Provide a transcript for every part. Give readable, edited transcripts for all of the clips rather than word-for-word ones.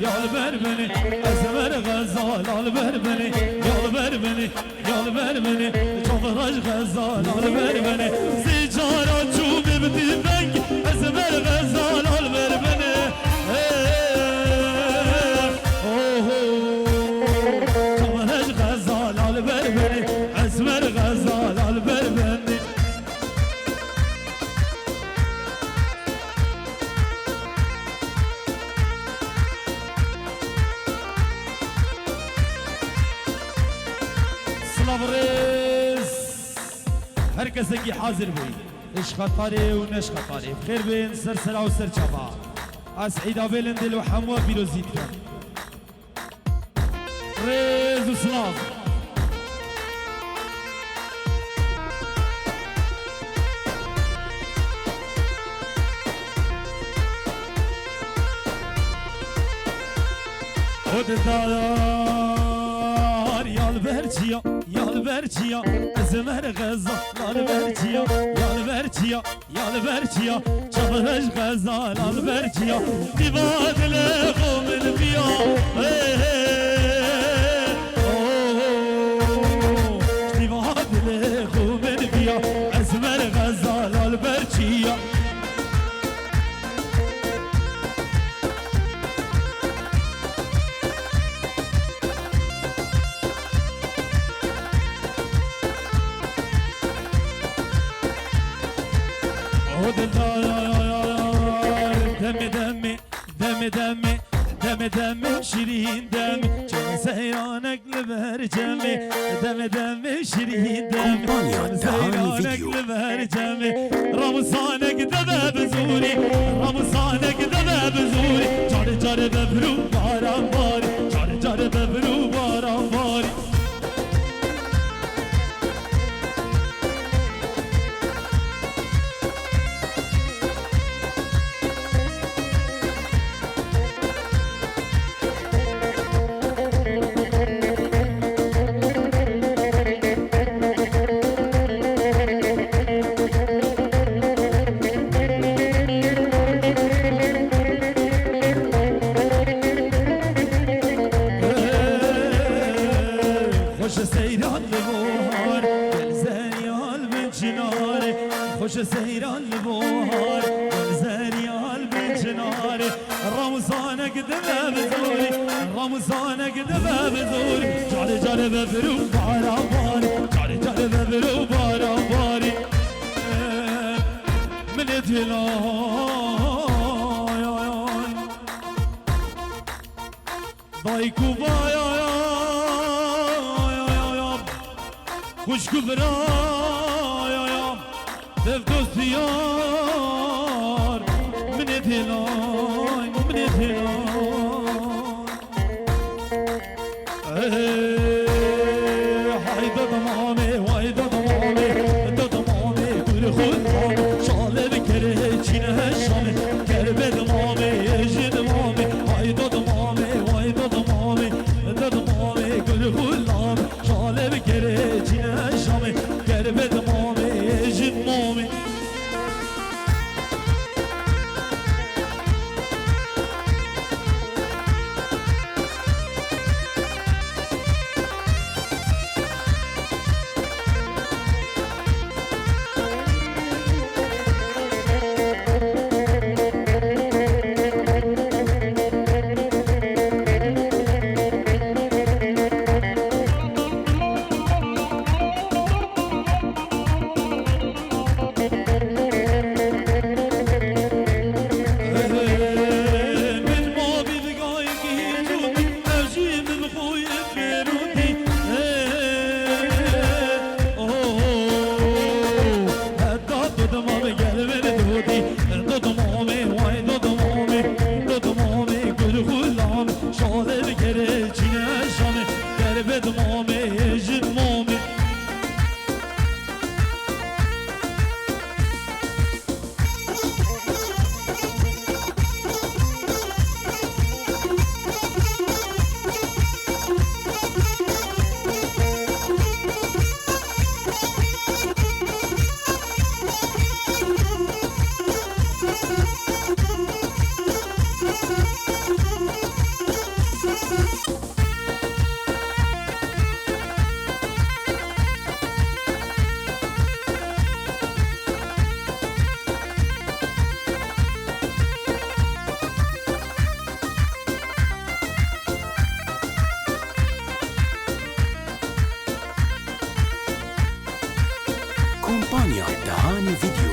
yol ver beni Esmer gazal al ver beni yol ver beni yol ver beni çok raş gazal al ver beni Zicara çub ibdi benk Esmer gazal al ver beni çok raş gazal al ver beni Esmer gazal al ver beni صلابريز herkese ki hazır bey iş xatarı و نش خطاري بخير بين سرسلة و سرچبا اسعيد ابلن دل و حموا بيروزيت كن ريز و سلام خود دار yal verciya yal verciya Esmer gazal verciya yal verciya yal verciya Çavreş gazal al verciya Divadle qomil biya Divadle qomil biya Esmer gazal al verciya demi şirin demi Can seyranekli vercemi demi şirin demi Can seyranekli vercemi Ramzanek deve bezuri Ramzanek deve bezuri Car car bebru baran bari Car car bebru baran bari خوش سیران بوهار زریال بچناره رمضانک دبه بزوری رمضانک دبه بزوری جاره جاره ببرو باران باری جاره جاره ببرو باران باری من دلایان دایکو بایان خوشگو برایان Dev dost yar من دلای من دلای hayda damame hayda damame da damame gül khudam şale bekere çine şame kerbe damame ejid damame hayda damame hayda damame da damame gül khudam şale bekere çine şame kerbe damame ejid damame كومبانيا دهاني فيديو.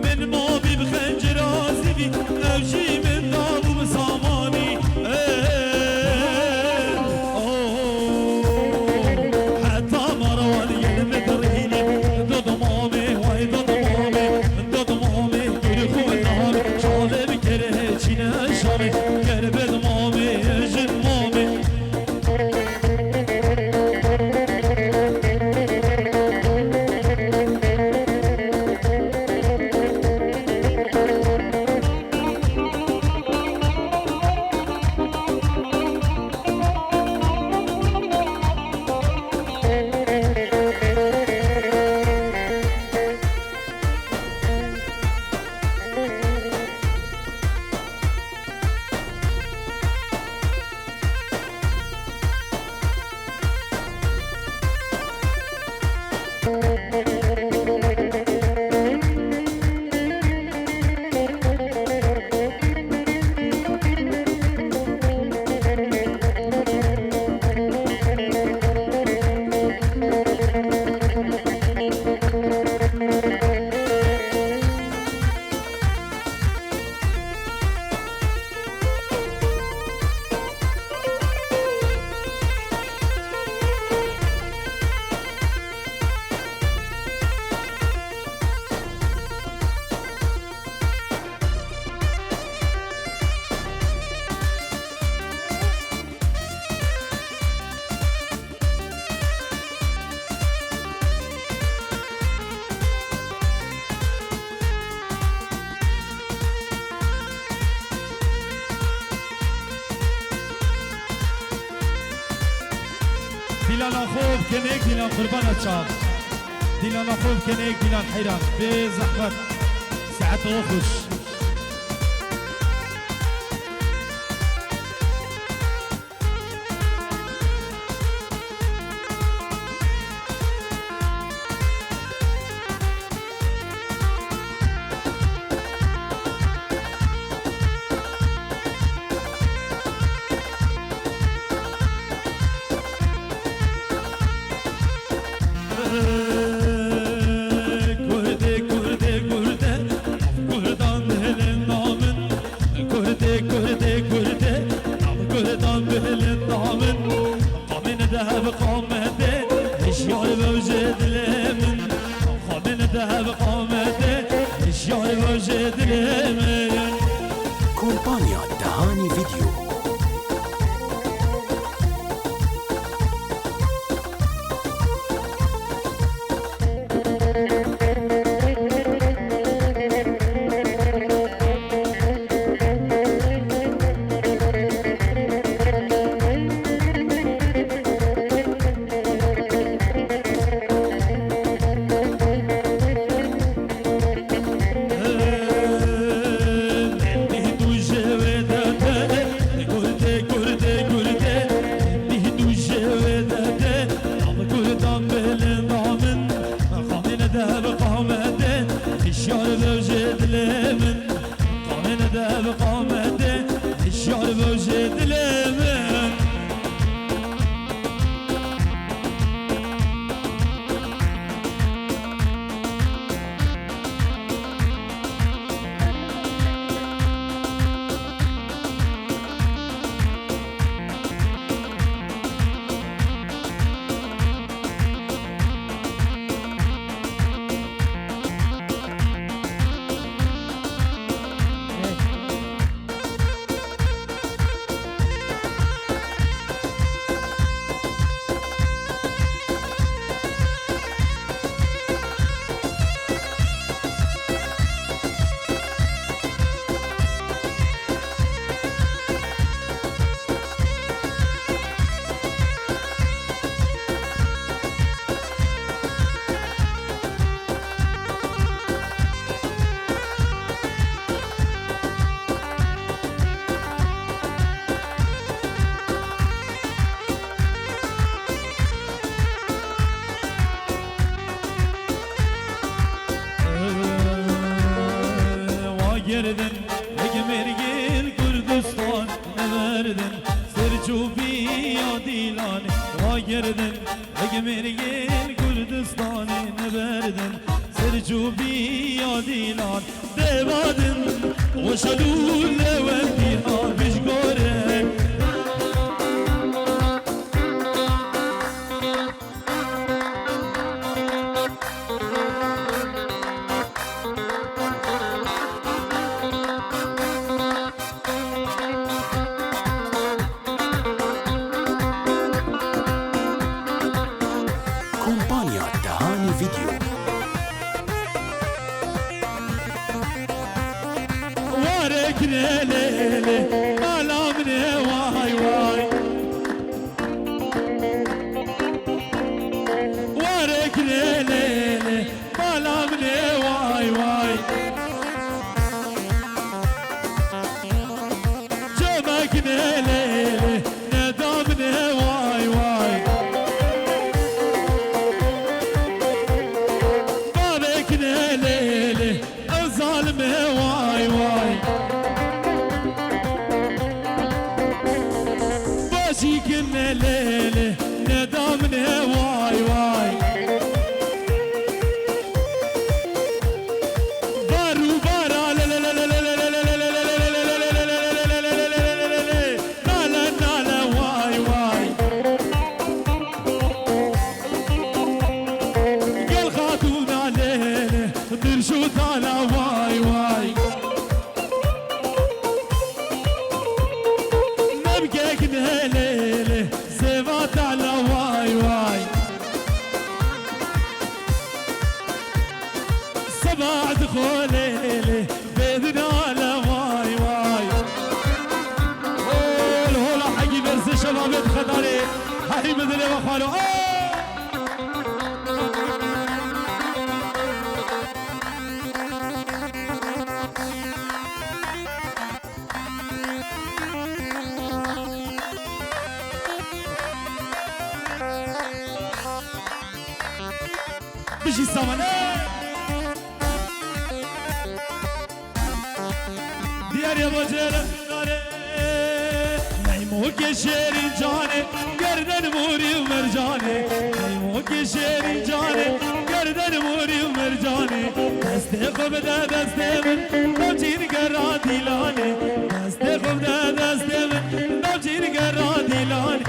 من مابي بخنجر آزبي أوجي من دابو بساماني حتى مروان يلمدريني ضد مامي واي ضد مامي ضد مامي كل نهار شالب كره چينه شامي قربت مامي جن مامي دیلان خوب کنیک دیلان قربان چاق دیلان خوب کنیک دیلان حیران به زحمت ساعت خوش كومبانيا دهاني فيديو. سرچوبی یا دیلانه و گردن اگمرگین کردستانی نبردن سرچوبی یا دیلان دیوادن و شدول و دیها بشگوره كومبانيا دهاني فيديو. وارك ليلي ملامني واي واي وارك ليلي ملامني واي واي جمك ليلي ندامني واي واي بابك ليلي ظالمي واي واي باشيك ليلي ندامني واي واي بارو بارا لا لا لا لا لا لا لا لا لا لا واي واي قال خاتونا ليلي درشو طالع واي واي نبقى كده ليلي سيفات على واي واي سبع دخول ليلي بيدنا على واي واي هولا حقي بس شباب خطري هاي مثل وخالو بيجي السمنة ديار يا بجرة نيموك شيري جاني گردن موري ومرجاني نيموك شيري جاني گردن موري ومرجاني دستي خبدا دستي من نوجين قرا ديلاني دستي خبدا دستي من نوجين قرا ديلاني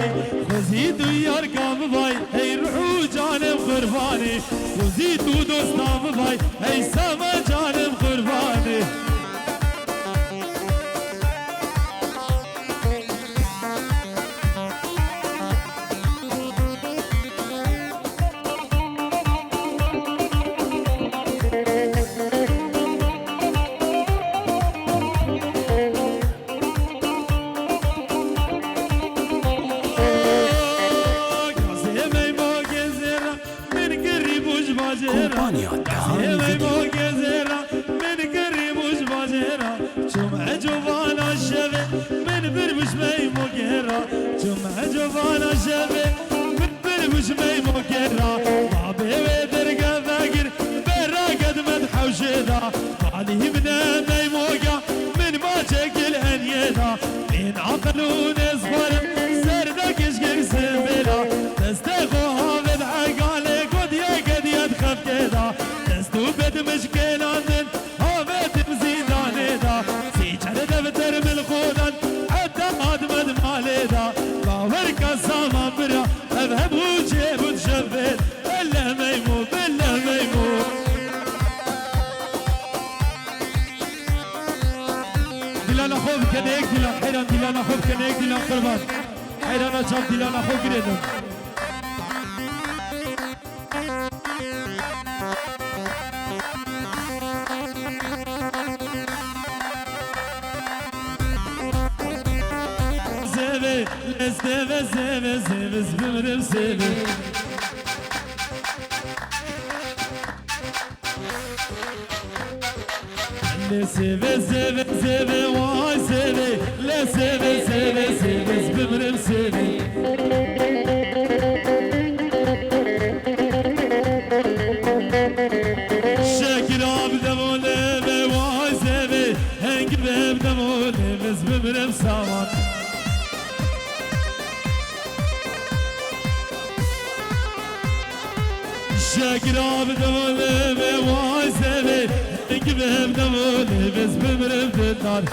خزيتو يار كام باي هي روحو جانم قرباني خزيتو دوستام باي هي سما جانم قرباني كومبانيا دهاني فيديو. من قريب وش باجرة جمع جوانا الشبه من بربش مي مقرة جمع جوانا الشبه من بربش مي مقرة بابي ويدرقى فاقر برا قد مدحة وشيدا بعدي من مي موقع من ما شكل هنيدا من عقلون اصبر سردك اشقر سبلا تستيقوها بدعقالك وديا قد يدخل كدا تستو بد مشكلات هابت بزيدان دا سيجر دفتر من الخودان حتى قادمد مالدا باورك السما برا اذهب وجيب وتشفت بلا ميمو بلا ميمو دلانا خوب كنيك دلان حيران دلانا خوب كنيك دلان قربان حيران اجاب دلانا خوب قريدم Zeve, zeve, zeve, zbırım zeve. Le zeve, zeve, zeve, vay zeve. Le zeve, zeve, zeve, zbırım zeve. Şekil abi de voleve, vay zeve. Hengi beb de voleve, zbırım savan. شاكرا بدولي بواسبي انقبه بدولي بس بمرم بالنار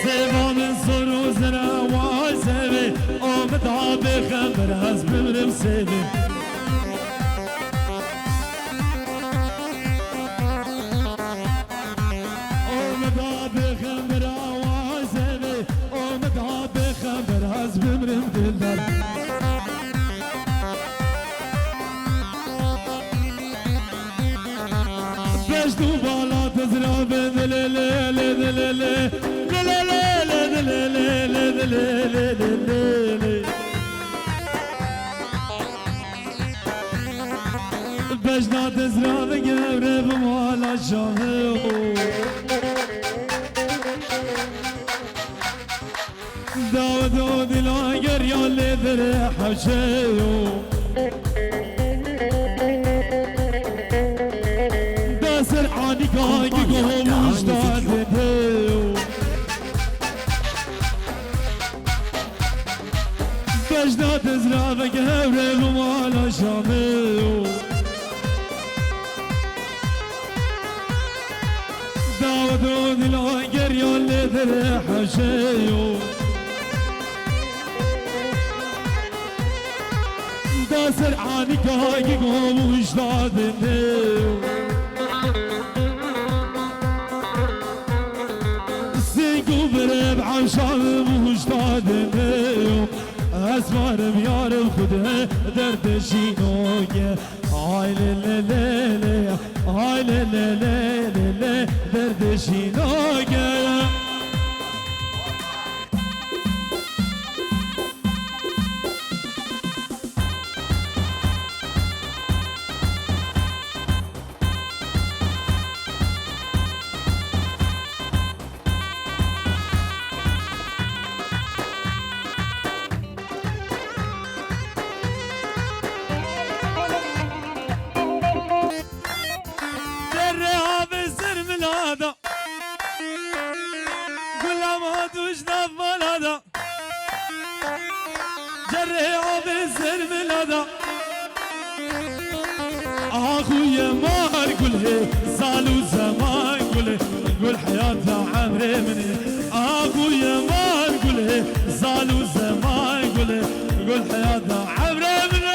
سيما من صروزنا واسبي ومدعى بخبر هز بمرم سيبي بجنا تزرع بقبر بموالا الشهر داود ودي لاقر يالي ذريح وشيو داسر عاني كاقي قوم وشتاد ديو بجنا تزرع بقبر بموالا الشهر داود لاقر يالي ذريح وشيو داسر عاني كاقي قوم وشتاد ديو سيقو برب عشان وشتاد ديو اسمار بيار خده درد شينوك هاي للليلي هاي للليلي درد شينوك اخويا مار قوله صالوا زمان قوله قول حياتنا عمري مني اخويا مار قوله صالوا زمان قوله قول حياتنا عمري مني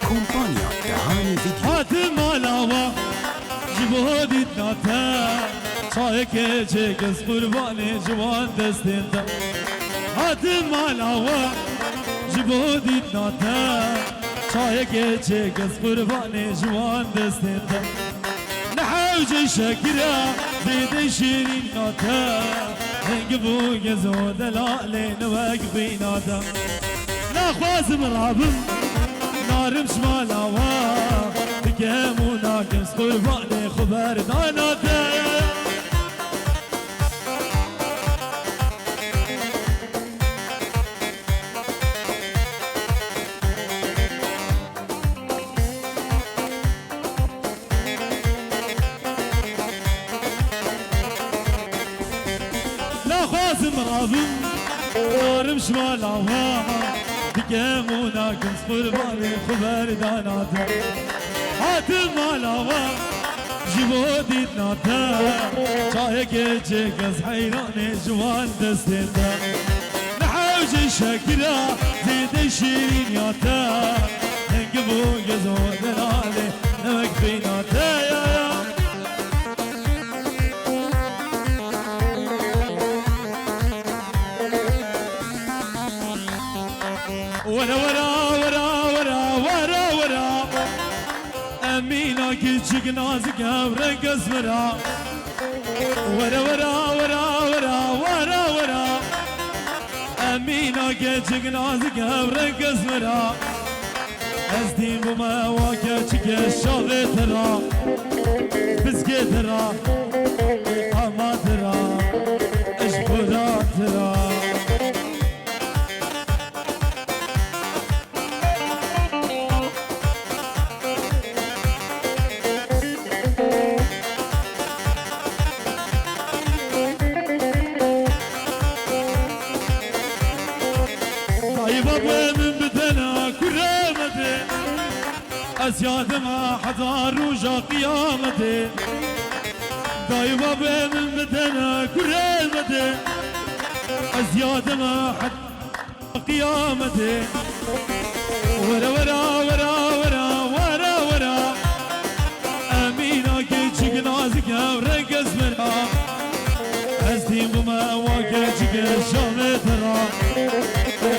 كومبانيا دهاني فيديو هات مالاوا جبودي ناتا شايك چکس قربانی جوان دستنده هات مالاوا جبودی ناتا شايك چکس قربانی جوان دستنده نحوج شکرا زید شیرین ناتا هنگ بو گزو دلالین وقت بینادا نخوازم رابم نارم شمالاوا بكامونا كنس قرباني خبر داناتا لا خوازم رابم نارم شمالاوا بكامونا كنس قرباني خبر داناتا هاتم مالاوا جبودي ناتا شايك چکس حيراني جوان دستنده نحوج شكرا زيد شيرين ياتا هنقبو يزو دلالي نمك بيناتا يا جيجك نازك ورق اسمرا ورا ورا ورا ورا ورا ورا أمينة جيجك نازك ورق اسمرا أزدين بما واكيك الشاغي ترى بسكي ترى أما ترى اشبرا ترى أزياد ما حضار رجا قيامتي دايما بين المدنة كرامتي أزياد ما حضار قيامتي ورا ورا ورا ورا ورا ورا أمينة كيتشك نازك ورق اسمرا أزدين بما واكيتشك الشامي ترى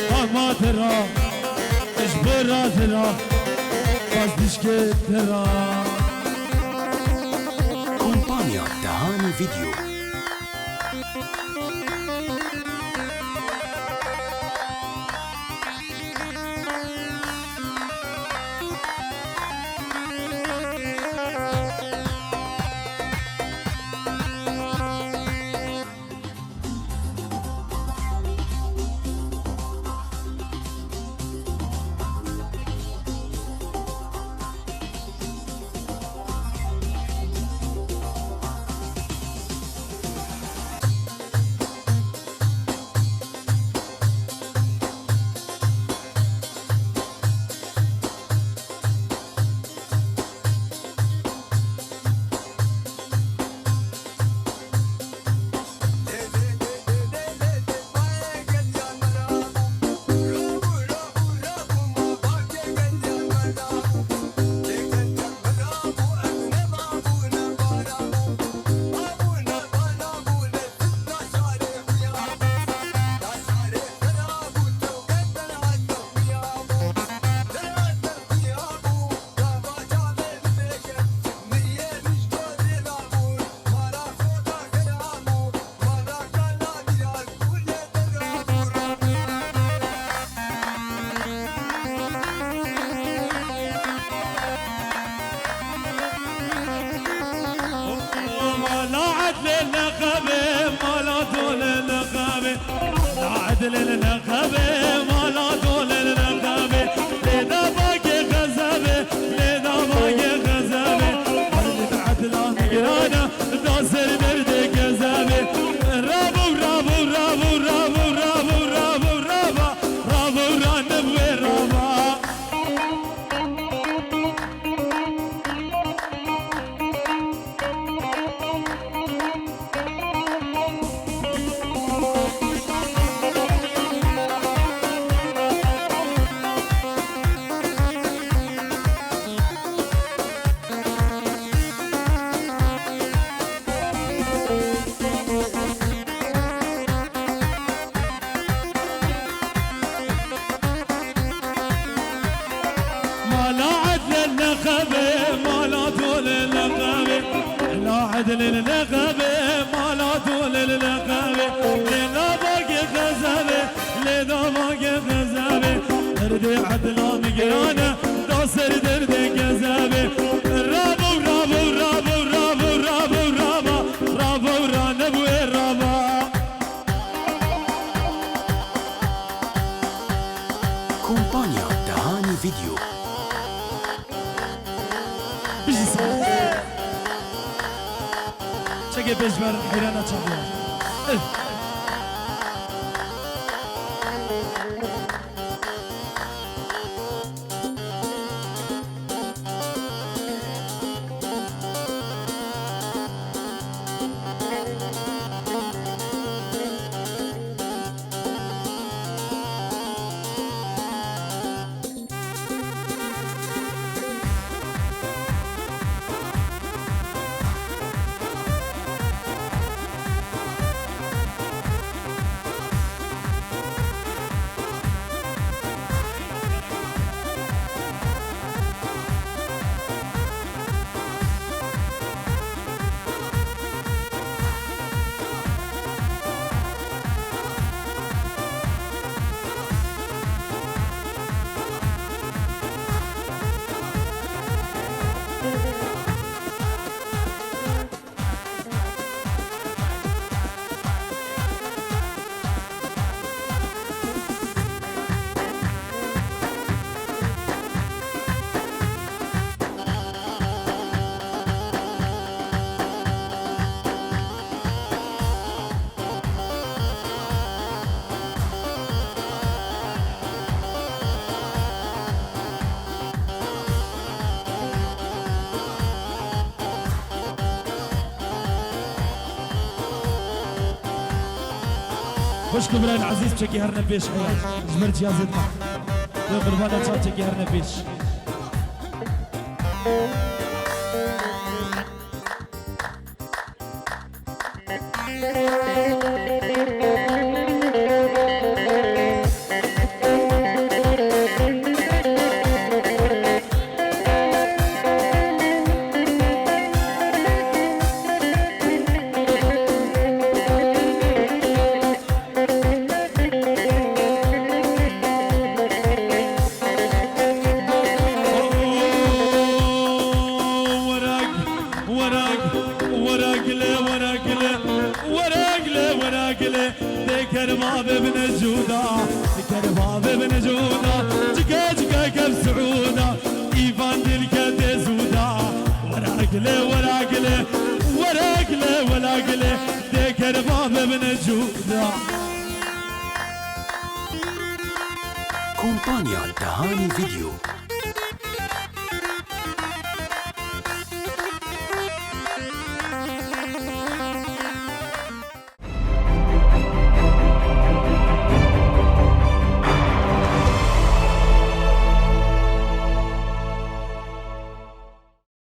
قاما ترى اشبرا ترى كومبانيا دهاني فيديو. للنقابة ما لا دول للنقابة لذا باقي غزابة لذا باقي غزابة حرد عدلان قرانا داسر درد كذابة رابو رابو رابو رابو رابو رابو رابا رابو رانبوي رابا للنقابة ما لا طول للنقابة لنا باقي غزابة لنا باقي غزابة دردي عدلان قرانا داسر دردي كذابة رابو رابو رابو رابو رابو رابا رابو رانبوي رابا كومبانيا دهاني فيديو. بيجي صار چگه بجبر حیرانه چگه خوش كبران عزيز بشكي هرنا بيش حيان جمرت يا زدنا يا قربانا تشاب بشكي هرنا بيش كرباب ابن جودا كرباب ابن جودا جكا جكا كب سعودا ايفان دلك زودا وراقله وراقله وراقله وراقله دي كرباب ابن جودا كومبانيا دهاني فيديو